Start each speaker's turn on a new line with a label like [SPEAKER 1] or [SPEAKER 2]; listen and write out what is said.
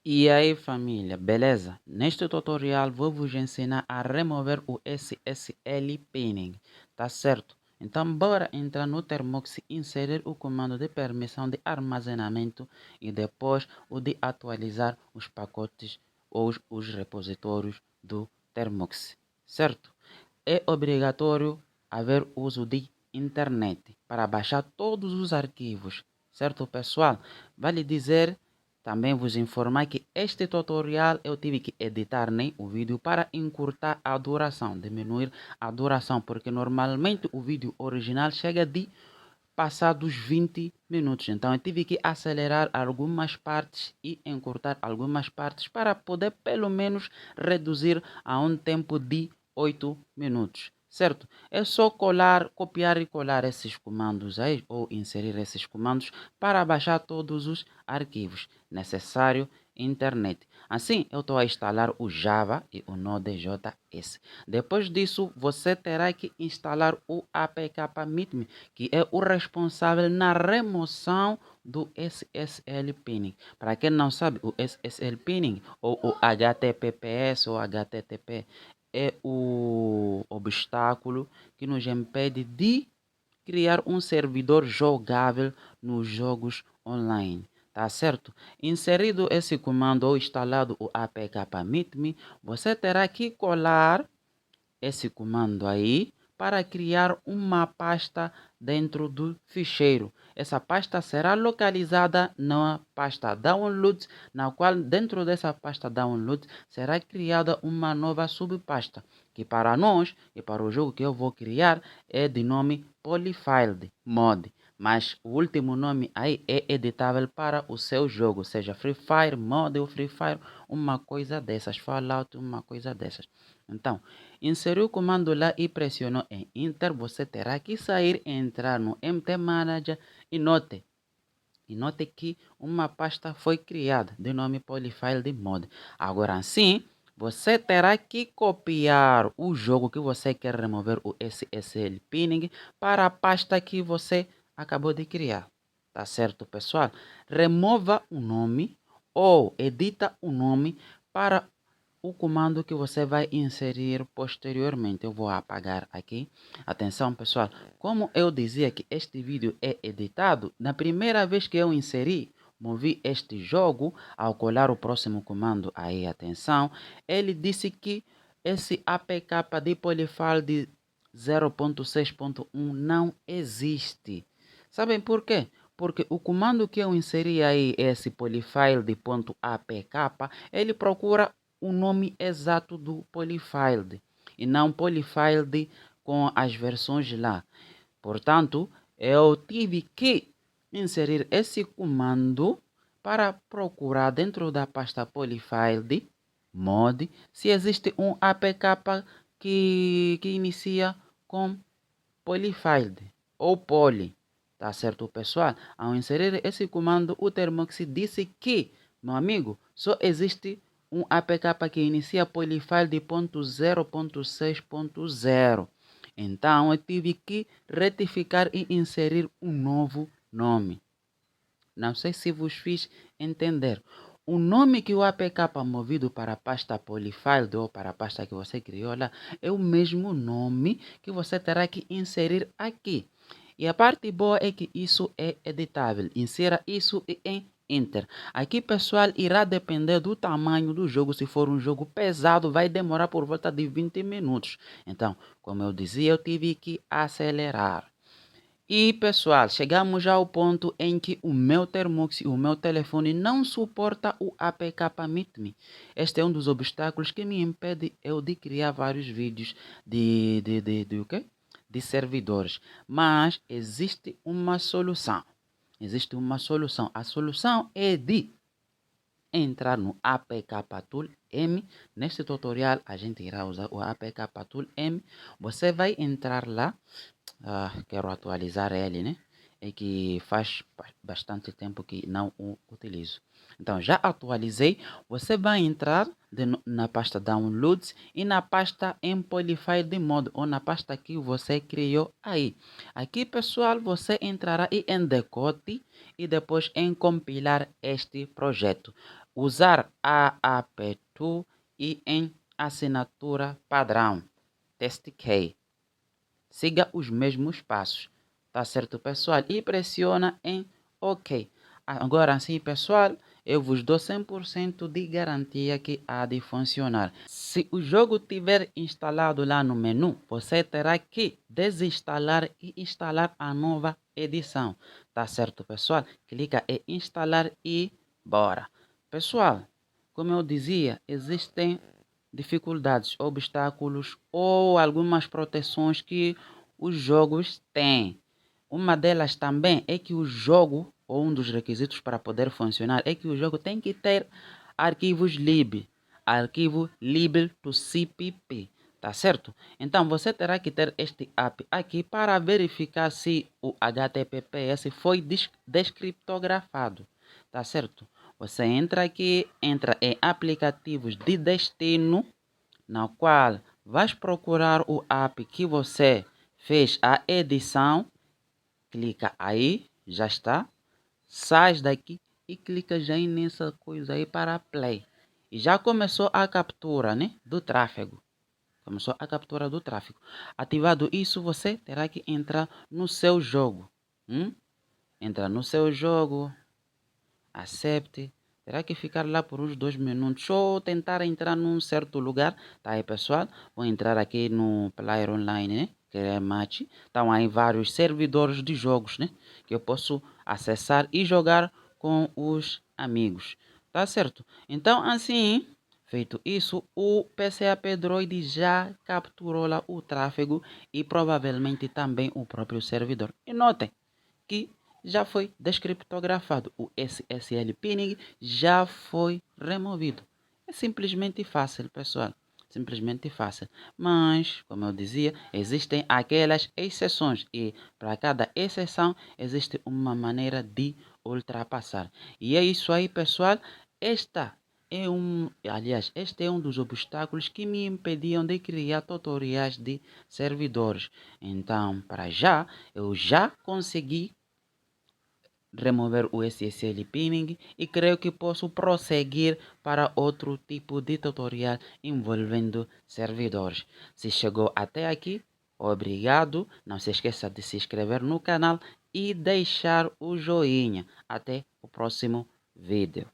[SPEAKER 1] E aí família, beleza? Neste tutorial vou vos ensinar a remover o SSL Pinning, tá certo? Então bora entrar no Termux, inserir o comando de permissão de armazenamento e depois o de atualizar os pacotes ou os repositórios do Termux, certo? É obrigatório haver uso de internet para baixar todos os arquivos, certo pessoal? Vale dizer, também vos informar que este tutorial eu tive que editar o vídeo para encurtar a duração, diminuir a duração, porque normalmente o vídeo original chega de passados 20 minutos. Então eu tive que acelerar algumas partes e encurtar algumas partes para poder pelo menos reduzir a um tempo de 8 minutos. Certo? É só copiar e colar esses comandos aí, ou inserir esses comandos para baixar todos os arquivos necessários internet. Assim, eu estou a instalar o Java e o Node.js. Depois disso, você terá que instalar o APK-Meet, que é o responsável na remoção do SSL Pinning. Para quem não sabe, o SSL Pinning, ou o HTTPS ou HTTP, é o obstáculo que nos impede de criar um servidor jogável nos jogos online. Tá certo? Inserido esse comando ou instalado o apk-meet-me, você terá que colar esse comando aí para criar uma pasta dentro do ficheiro. Essa pasta será localizada na pasta download, na qual dentro dessa pasta download será criada uma nova subpasta, que para nós e para o jogo que eu vou criar é de nome Polyfield Mod. Mas o último nome aí é editável para o seu jogo, seja Free Fire, Mod ou Free Fire, uma coisa dessas, Fallout, uma coisa dessas. Então, inseriu o comando lá e pressionou em Enter, você terá que sair, entrar no MT Manager e note que uma pasta foi criada de nome Polyfile Mod. Agora sim, você terá que copiar o jogo que você quer remover o SSL Pinning para a pasta que você acabou de criar. Tá certo, pessoal? Remova o nome ou edita o nome para o comando que você vai inserir posteriormente. Eu vou apagar aqui. Atenção, pessoal. Como eu dizia que este vídeo é editado, na primeira vez que eu inseri, movi este jogo, ao colar o próximo comando, aí atenção, ele disse que esse APK de Polyfield 0.6.1 não existe. Sabem por quê? Porque o comando que eu inseri aí, esse polyfield.apk, ele procura o nome exato do Polyfield e não Polyfield com as versões lá. Portanto, eu tive que inserir esse comando para procurar dentro da pasta Polyfield mod se existe um APK que inicia com Polyfield ou Poly. Tá certo, pessoal? Ao inserir esse comando, o Termux disse que, meu amigo, só existe um APK que inicia Polyfield.0.6.0. Então, eu tive que retificar e inserir um novo nome. Não sei se vos fiz entender. O nome que o APK movido para a pasta Polyfield ou para a pasta que você criou lá é o mesmo nome que você terá que inserir aqui. E a parte boa é que isso é editável. Insira isso em Enter. Aqui, pessoal, irá depender do tamanho do jogo. Se for um jogo pesado, vai demorar por volta de 20 minutos. Então, como eu dizia, eu tive que acelerar. E pessoal, chegamos já ao ponto em que o meu Termux e o meu telefone não suporta o APK Meet Me. Este é um dos obstáculos que me impede eu de criar vários vídeos de o quê? De servidores. Mas existe uma solução. Existe uma solução. A solução é de entrar no APK Tool M. Neste tutorial a gente irá usar o APK Tool M. Você vai entrar lá. Quero atualizar ele, né? É que faz bastante tempo que não o utilizo. Então, já atualizei. Você vai entrar na pasta Downloads e na pasta Amplified Mode, ou na pasta que você criou aí. Aqui, pessoal, você entrará em Decode e depois em compilar este projeto. Usar AAP2 e em assinatura padrão. Teste Key. Siga os mesmos passos. Tá certo, pessoal? E pressiona em OK. Agora sim, pessoal, eu vos dou 100% de garantia que há de funcionar. Se o jogo tiver instalado lá no menu, você terá que desinstalar e instalar a nova edição. Tá certo, pessoal? Clica em instalar e bora. Pessoal, como eu dizia, existem dificuldades, obstáculos ou algumas proteções que os jogos têm. Uma delas também é que o jogo, ou um dos requisitos para poder funcionar, é que o jogo tem que ter arquivos lib, arquivo lib to cpp, tá certo? Então você terá que ter este app aqui para verificar se o HTTPS foi descriptografado, tá certo? Você entra aqui, entra em aplicativos de destino, na qual vais procurar o app que você fez a edição, clica aí, já está, sai daqui e clica já nessa coisa aí para play. E já começou a captura, né, do tráfego. Começou a captura do tráfego. Ativado isso, você terá que entrar no seu jogo. Entra no seu jogo, accepte. Terá que ficar lá por uns 2 minutos ou tentar entrar num certo lugar. Tá aí, pessoal? Vou entrar aqui no Player Online, né? Que é match. Estão aí vários servidores de jogos, né? Que eu posso acessar e jogar com os amigos. Tá certo? Então, assim, feito isso, o PCAP Droid já capturou lá o tráfego e provavelmente também o próprio servidor. E notem que já foi descriptografado. O SSL pinning já foi removido. É simplesmente fácil, pessoal. Simplesmente fácil. Mas, como eu dizia, existem aquelas exceções e para cada exceção existe uma maneira de ultrapassar. E é isso aí, pessoal. Este é um dos obstáculos que me impediam de criar tutoriais de servidores. Então, para já, eu já consegui remover o SSL pinning e creio que posso prosseguir para outro tipo de tutorial envolvendo servidores. Se chegou até aqui, obrigado. Não se esqueça de se inscrever no canal e deixar o joinha. Até o próximo vídeo.